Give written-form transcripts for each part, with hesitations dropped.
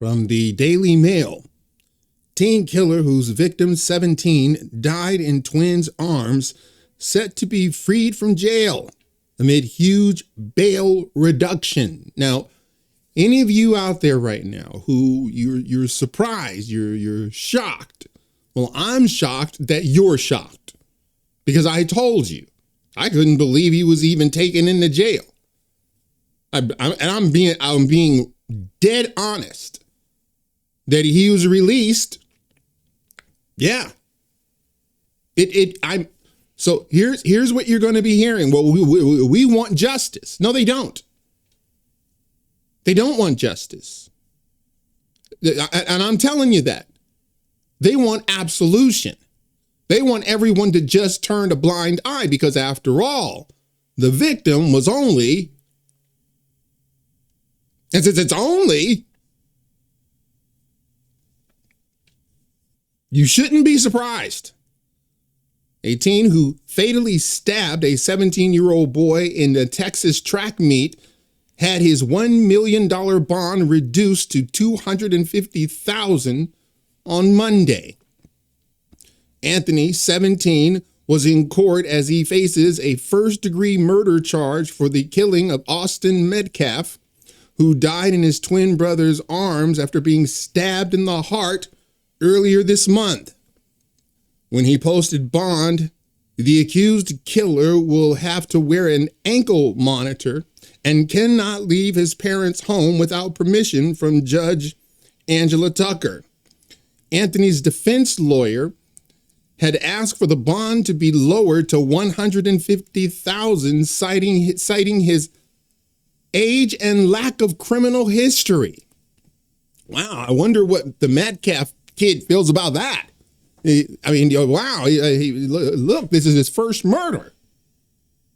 From the Daily Mail, teen killer whose victim, 17, died in twins' arms, set to be freed from jail amid huge bail reduction. Now, any of you out there right now who you're surprised, you're shocked. Well, I'm shocked that you're shocked because I told you. I couldn't believe he was even taken into jail. I'm being dead honest. That he was released. Yeah. So here's what you're going to be hearing. Well, we want justice. No, they don't. They don't want justice. And I'm telling you that. They want absolution. They want everyone to just turn a blind eye because after all, the victim was only, and since it's only, you shouldn't be surprised. A teen who fatally stabbed a 17-year-old boy in the Texas track meet had his $1 million bond reduced to $250,000 on Monday. Anthony, 17, was in court as he faces a first-degree murder charge for the killing of Austin Metcalf, who died in his twin brother's arms after being stabbed in the heart earlier this month. When he posted bond, the accused killer will have to wear an ankle monitor and cannot leave his parents' home without permission from Judge Angela Tucker. Anthony's defense lawyer had asked for the bond to be lowered to $150,000, citing his age and lack of criminal history. Wow, I wonder what the Metcalf kid feels about that. I mean, wow, look, this is his first murder.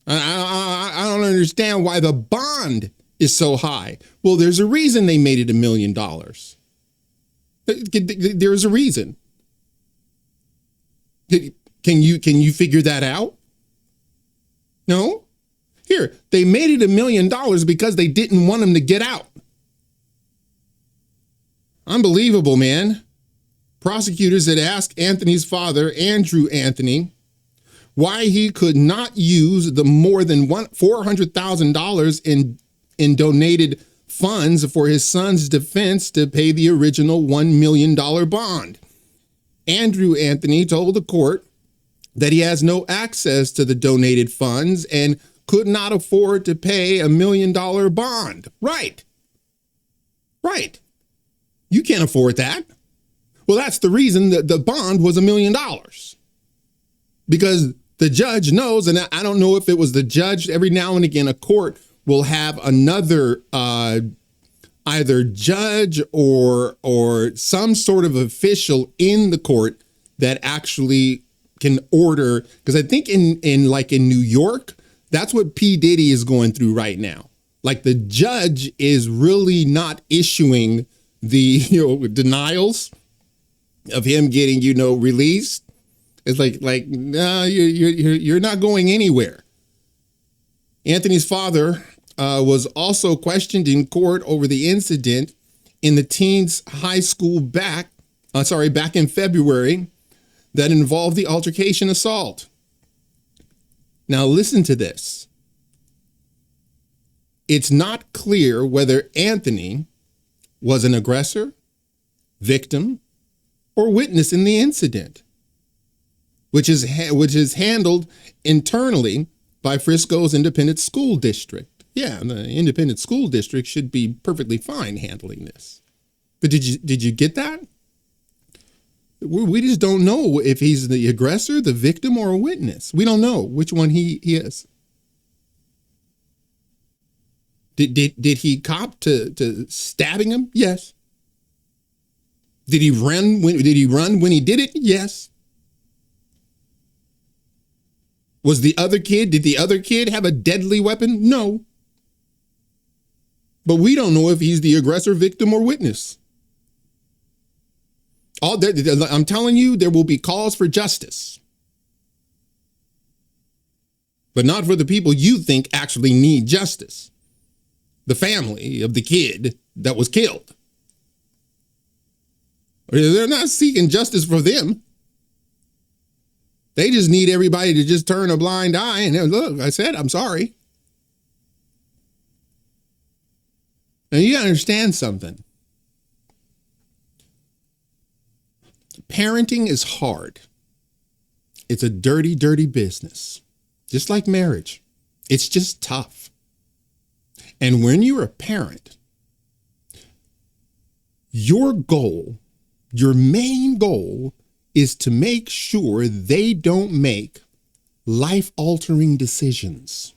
I don't understand why the bond is so high. Well, there's a reason they made it $1 million. There's a reason. Can you figure that out? No? Here, they made it $1 million because they didn't want him to get out. Unbelievable, man. Prosecutors had asked Anthony's father, Andrew Anthony, why he could not use the more than $400,000 in donated funds for his son's defense to pay the original $1 million bond. Andrew Anthony told the court that he has no access to the donated funds and could not afford to pay $1 million bond. Right. You can't afford that. Well, that's the reason that the bond was $1 million. Because the judge knows, and I don't know if it was the judge, every now and again, a court will have another either judge or some sort of official in the court that actually can order, because I think in New York, that's what P. Diddy is going through right now. Like the judge is really not issuing the denials of him getting released. It's like no, you're not going anywhere. Anthony's father was also questioned in court over the incident in the teen's high school back in February that involved the altercation assault. Now listen to this. It's not clear whether Anthony was an aggressor, victim, or witness in the incident, which is handled internally by Frisco's Independent School District. Yeah, the Independent School District should be perfectly fine handling this. But did you get that? We just don't know if he's the aggressor, the victim, or a witness. We don't know which one he is. Did he cop to stabbing him? Yes. Did he run when he did it? Yes. Did the other kid have a deadly weapon? No. But we don't know if he's the aggressor, victim, or witness. I'm telling you, there will be calls for justice. But not for the people you think actually need justice. The family of the kid that was killed. They're not seeking justice for them. They just need everybody to just turn a blind eye and look, I said, I'm sorry. And you gotta understand something. Parenting is hard. It's a dirty, dirty business. Just like marriage. It's just tough. And when you're a parent, your goal, your main goal, is to make sure they don't make life-altering decisions.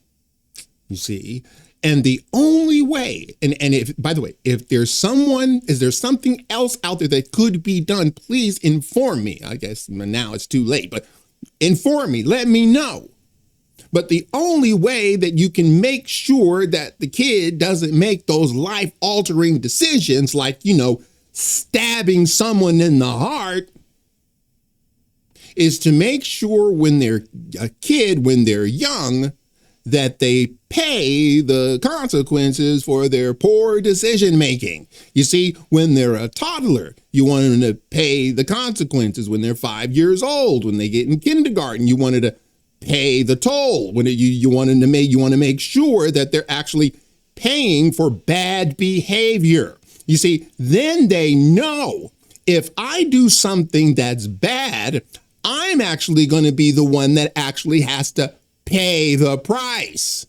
You see? And the only way, and if, by the way, if there's something else out there that could be done, please inform me. I guess now it's too late, but inform me, let me know. But the only way that you can make sure that the kid doesn't make those life-altering decisions, like, stabbing someone in the heart, is to make sure when they're a kid, when they're young, that they pay the consequences for their poor decision making. You see, when they're a toddler, you want them to pay the consequences. When they're 5 years old, when they get in kindergarten, you wanted to pay the toll. When you want to make sure that they're actually paying for bad behavior. You see, then they know if I do something that's bad, I'm actually going to be the one that actually has to pay the price.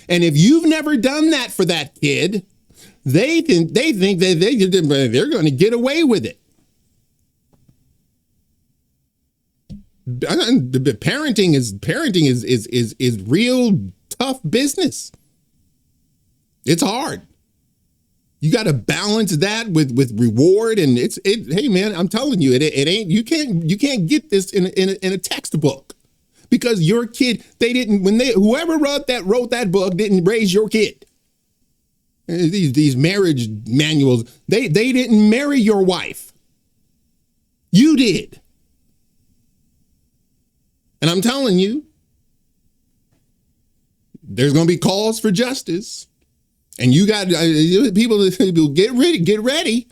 And if you've never done that for that kid, they think that they're going to get away with it. Parenting is real tough business. It's hard. You got to balance that with reward, and hey man, I'm telling you, it ain't, you can't get this in a textbook, because your kid, whoever wrote that book didn't raise your kid. These marriage manuals, they didn't marry your wife. You did. And I'm telling you, there's going to be calls for justice. And you got people get ready.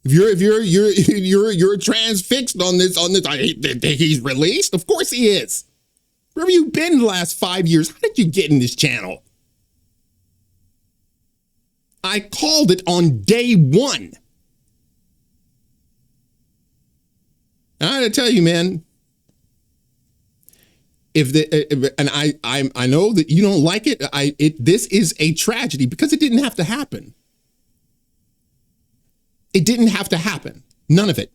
If you're transfixed on this, he's released. Of course he is. Where have you been the last 5 years? How did you get in this channel? I called it on day one. And I gotta tell you, man. I know that you don't like it. This is a tragedy because it didn't have to happen. It didn't have to happen. None of it.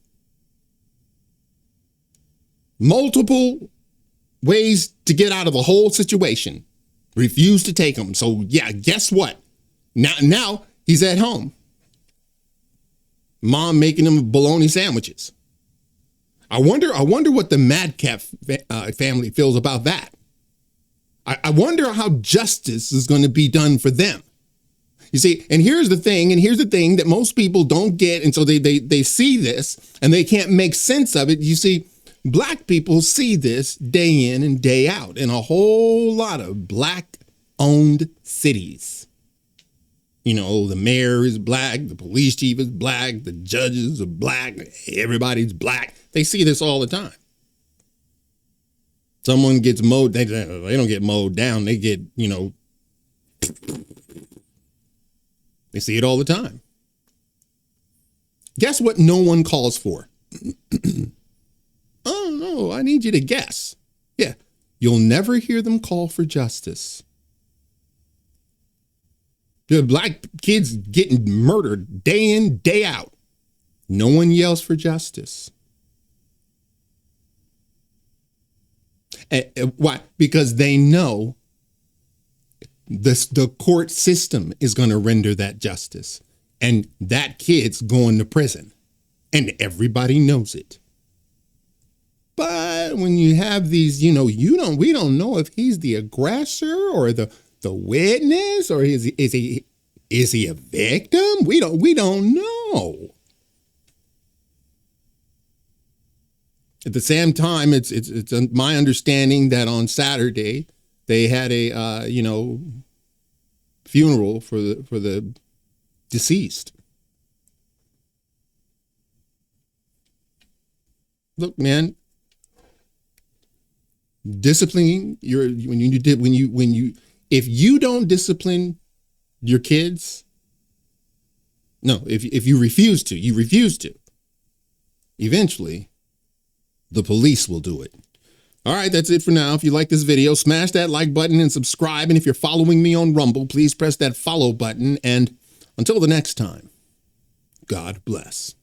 Multiple ways to get out of a whole situation. Refuse to take them. So yeah, guess what? Now he's at home. Mom making him bologna sandwiches. I wonder what the Metcalf family feels about that. I wonder how justice is going to be done for them. You see, and here's the thing that most people don't get, and so they see this and they can't make sense of it. You see, Black people see this day in and day out in a whole lot of Black-owned cities. The mayor is Black, the police chief is Black, the judges are Black, everybody's Black. They see this all the time. Someone gets mowed, they don't get mowed down, they get, they see it all the time. Guess what no one calls for? Oh, no, I need you to guess. Yeah, you'll never hear them call for justice. The Black kids getting murdered day in, day out. No one yells for justice. Why? Because they know the court system is going to render that justice. And that kid's going to prison. And everybody knows it. But when you have these, we don't know if he's the aggressor or the witness, or is he a victim? We don't know. At the same time, it's my understanding that on Saturday they had a funeral for the deceased. Look, man, disciplining if you don't discipline your kids, no, if you refuse to, eventually the police will do it. All right, that's it for now. If you like this video, smash that like button and subscribe. And if you're following me on Rumble, please press that follow button. And until the next time, God bless.